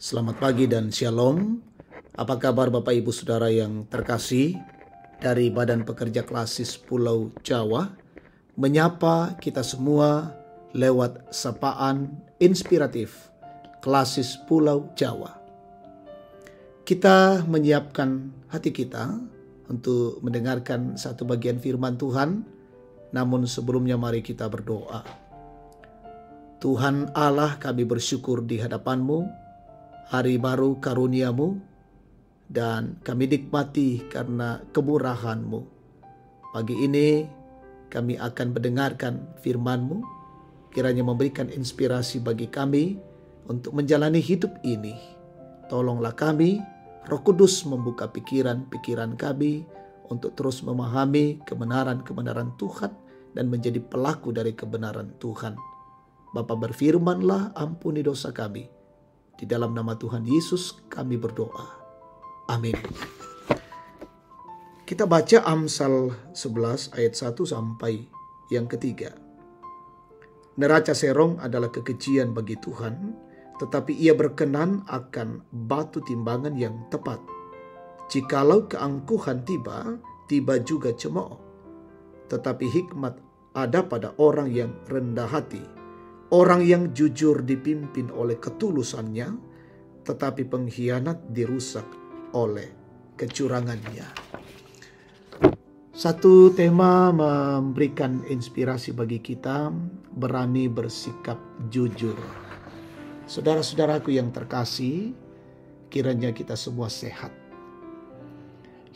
Selamat pagi dan shalom. Apa kabar Bapak Ibu Saudara yang terkasih? Dari Badan Pekerja Klasis Pulau Jawa menyapa kita semua lewat sapaan inspiratif Klasis Pulau Jawa. Kita menyiapkan hati kita untuk mendengarkan satu bagian firman Tuhan. Namun sebelumnya mari kita berdoa. Tuhan Allah, kami bersyukur di hadapan-Mu, hari baru karunia-Mu, dan kami nikmati karena kemurahan-Mu. Pagi ini kami akan mendengarkan firman-Mu, kiranya memberikan inspirasi bagi kami untuk menjalani hidup ini. Tolonglah kami, Roh Kudus membuka pikiran-pikiran kami untuk terus memahami kebenaran-kebenaran Tuhan dan menjadi pelaku dari kebenaran Tuhan. Bapa berfirmanlah, ampuni dosa kami. Di dalam nama Tuhan Yesus kami berdoa. Amin. Kita baca Amsal 11 ayat 1 sampai yang ketiga. Neraca serong adalah kekejian bagi Tuhan, tetapi ia berkenan akan batu timbangan yang tepat. Jikalau keangkuhan tiba, tiba juga cemooh. Tetapi hikmat ada pada orang yang rendah hati. Orang yang jujur dipimpin oleh ketulusannya, tetapi pengkhianat dirusak oleh kecurangannya. Satu tema memberikan inspirasi bagi kita, berani bersikap jujur. Saudara-saudaraku yang terkasih, kiranya kita semua sehat.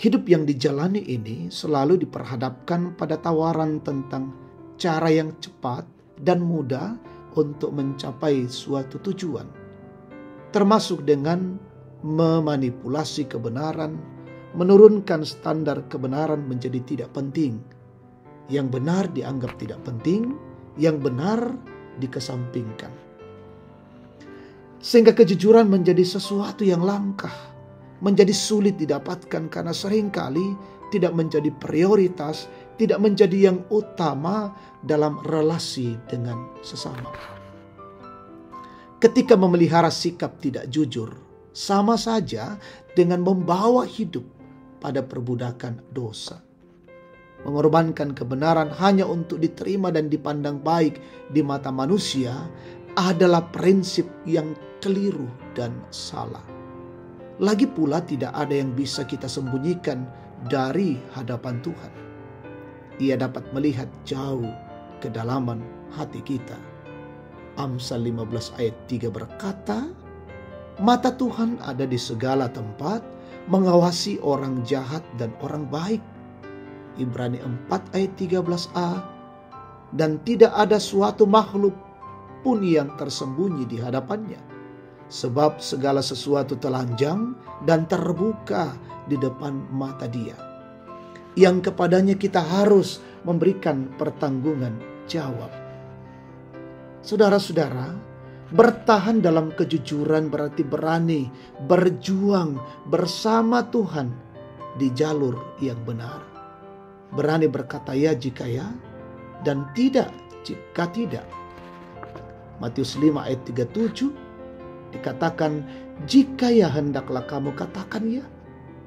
Hidup yang dijalani ini selalu diperhadapkan pada tawaran tentang cara yang cepat dan mudah untuk mencapai suatu tujuan, termasuk dengan memanipulasi kebenaran, menurunkan standar kebenaran menjadi tidak penting. Yang benar dianggap tidak penting, yang benar dikesampingkan. Sehingga kejujuran menjadi sesuatu yang langka, menjadi sulit didapatkan karena seringkali tidak menjadi prioritas, tidak menjadi yang utama dalam relasi dengan sesama. Ketika memelihara sikap tidak jujur, sama saja dengan membawa hidup pada perbudakan dosa. Mengorbankan kebenaran hanya untuk diterima dan dipandang baik di mata manusia adalah prinsip yang keliru dan salah. Lagi pula tidak ada yang bisa kita sembunyikan dari hadapan Tuhan. Ia dapat melihat jauh kedalaman hati kita. Amsal 15 ayat 3 berkata, mata Tuhan ada di segala tempat, mengawasi orang jahat dan orang baik. Ibrani 4 ayat 13a, dan tidak ada suatu makhluk pun yang tersembunyi di hadapannya. Sebab segala sesuatu telanjang dan terbuka di depan mata Dia, yang kepadanya kita harus memberikan pertanggungan jawab. Saudara-saudara, bertahan dalam kejujuran berarti berani berjuang bersama Tuhan di jalur yang benar. Berani berkata ya jika ya, dan tidak jika tidak. Matius 5 ayat 37 dikatakan, jika ya hendaklah kamu katakan ya,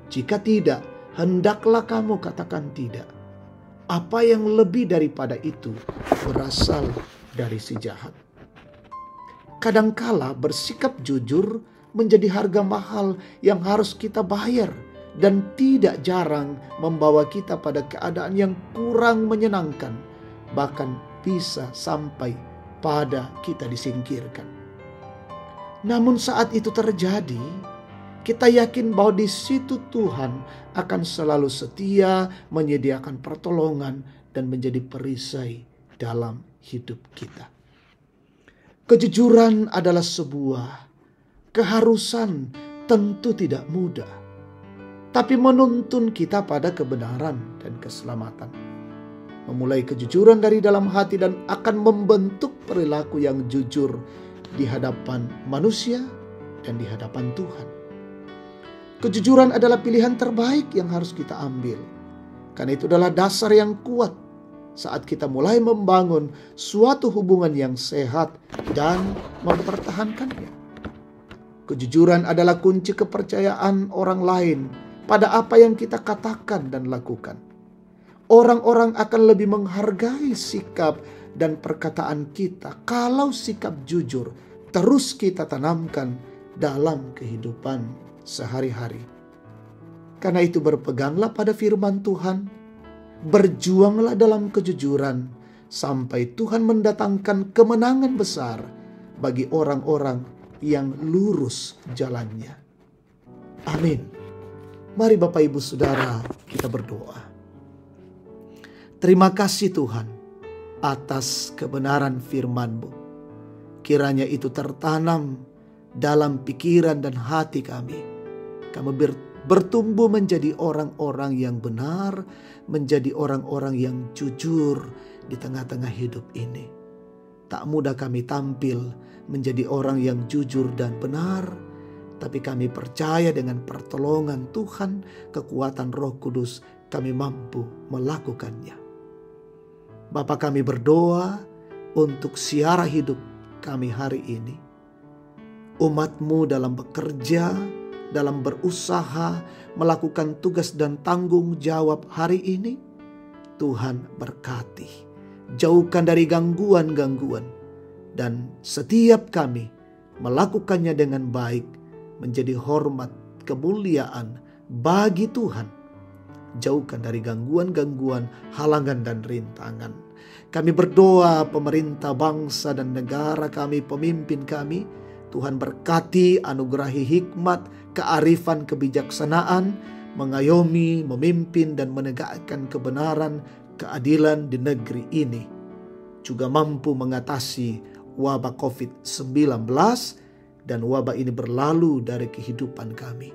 jika tidak hendaklah kamu katakan tidak. Apa yang lebih daripada itu berasal dari si jahat. Kadangkala bersikap jujur menjadi harga mahal yang harus kita bayar, dan tidak jarang membawa kita pada keadaan yang kurang menyenangkan, bahkan bisa sampai pada kita disingkirkan. Namun saat itu terjadi, kita yakin bahwa di situ Tuhan akan selalu setia menyediakan pertolongan dan menjadi perisai dalam hidup kita. Kejujuran adalah sebuah keharusan, tentu tidak mudah, tapi menuntun kita pada kebenaran dan keselamatan. Memulai kejujuran dari dalam hati dan akan membentuk perilaku yang jujur di hadapan manusia dan di hadapan Tuhan. Kejujuran adalah pilihan terbaik yang harus kita ambil, karena itu adalah dasar yang kuat saat kita mulai membangun suatu hubungan yang sehat dan mempertahankannya. Kejujuran adalah kunci kepercayaan orang lain pada apa yang kita katakan dan lakukan. Orang-orang akan lebih menghargai sikap dan perkataan kita kalau sikap jujur terus kita tanamkan dalam kehidupan sehari-hari. Karena itu berpeganglah pada firman Tuhan, berjuanglah dalam kejujuran sampai Tuhan mendatangkan kemenangan besar bagi orang-orang yang lurus jalannya. Amin. Mari Bapak Ibu Saudara, kita berdoa. Terima kasih Tuhan atas kebenaran firman-Mu. Kiranya itu tertanam dalam pikiran dan hati kami. Kami bertumbuh menjadi orang-orang yang benar, menjadi orang-orang yang jujur di tengah-tengah hidup ini. Tak mudah kami tampil menjadi orang yang jujur dan benar, tapi kami percaya dengan pertolongan Tuhan, kekuatan Roh Kudus, kami mampu melakukannya. Bapa, kami berdoa untuk siara hidup kami hari ini. Umat-Mu dalam bekerja, dalam berusaha, melakukan tugas dan tanggung jawab hari ini, Tuhan berkati. Jauhkan dari gangguan-gangguan. Dan setiap kami melakukannya dengan baik, menjadi hormat, kemuliaan bagi Tuhan. Jauhkan dari gangguan-gangguan, halangan dan rintangan. Kami berdoa pemerintah bangsa dan negara kami, pemimpin kami, Tuhan berkati, anugerahi hikmat, kearifan, kebijaksanaan, mengayomi, memimpin dan menegakkan kebenaran, keadilan di negeri ini. Juga mampu mengatasi wabah COVID-19 dan wabah ini berlalu dari kehidupan kami.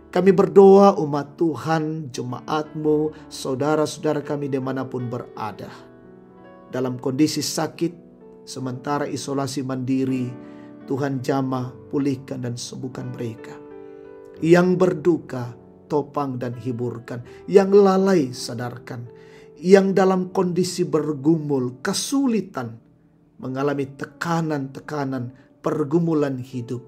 Kami berdoa umat Tuhan, jemaat-Mu, saudara-saudara kami dimanapun berada. Dalam kondisi sakit, sementara isolasi mandiri, Tuhan jamah, pulihkan dan sembuhkan mereka. Yang berduka, topang dan hiburkan. Yang lalai, sadarkan. Yang dalam kondisi bergumul, kesulitan, mengalami tekanan-tekanan, pergumulan hidup,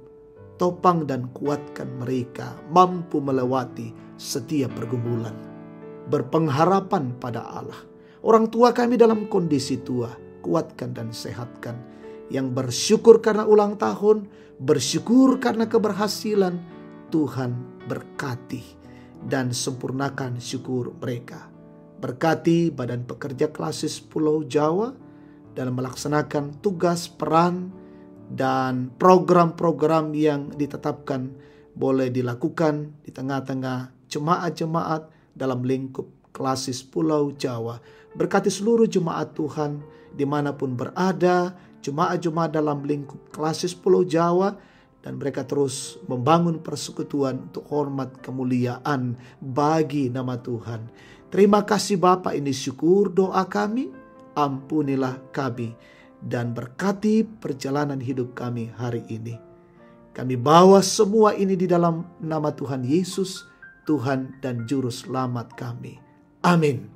topang dan kuatkan mereka mampu melewati setiap pergumulan. Berpengharapan pada Allah. Orang tua kami dalam kondisi tua, kuatkan dan sehatkan. Yang bersyukur karena ulang tahun, bersyukur karena keberhasilan, Tuhan berkati dan sempurnakan syukur mereka. Berkati Badan Pekerja Klasis Pulau Jawa dalam melaksanakan tugas, peran, dan program-program yang ditetapkan boleh dilakukan di tengah-tengah jemaat-jemaat dalam lingkup Klasis Pulau Jawa. Berkati seluruh jemaat Tuhan dimanapun berada, jemaat-jemaat dalam lingkup Klasis Pulau Jawa, dan mereka terus membangun persekutuan untuk hormat kemuliaan bagi nama Tuhan. Terima kasih Bapa, ini syukur doa kami, ampunilah kami dan berkati perjalanan hidup kami hari ini. Kami bawa semua ini di dalam nama Tuhan Yesus, Tuhan dan Juru Selamat kami. Amin.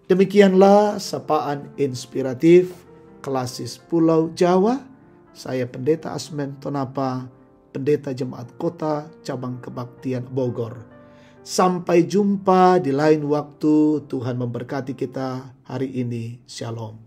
Demikianlah sapaan inspiratif Klasis Pulau Jawa. Saya Pendeta Asmen Tonapa, Pendeta Jemaat Kota Cabang Kebaktian Bogor. Sampai jumpa di lain waktu. Tuhan memberkati kita hari ini. Shalom.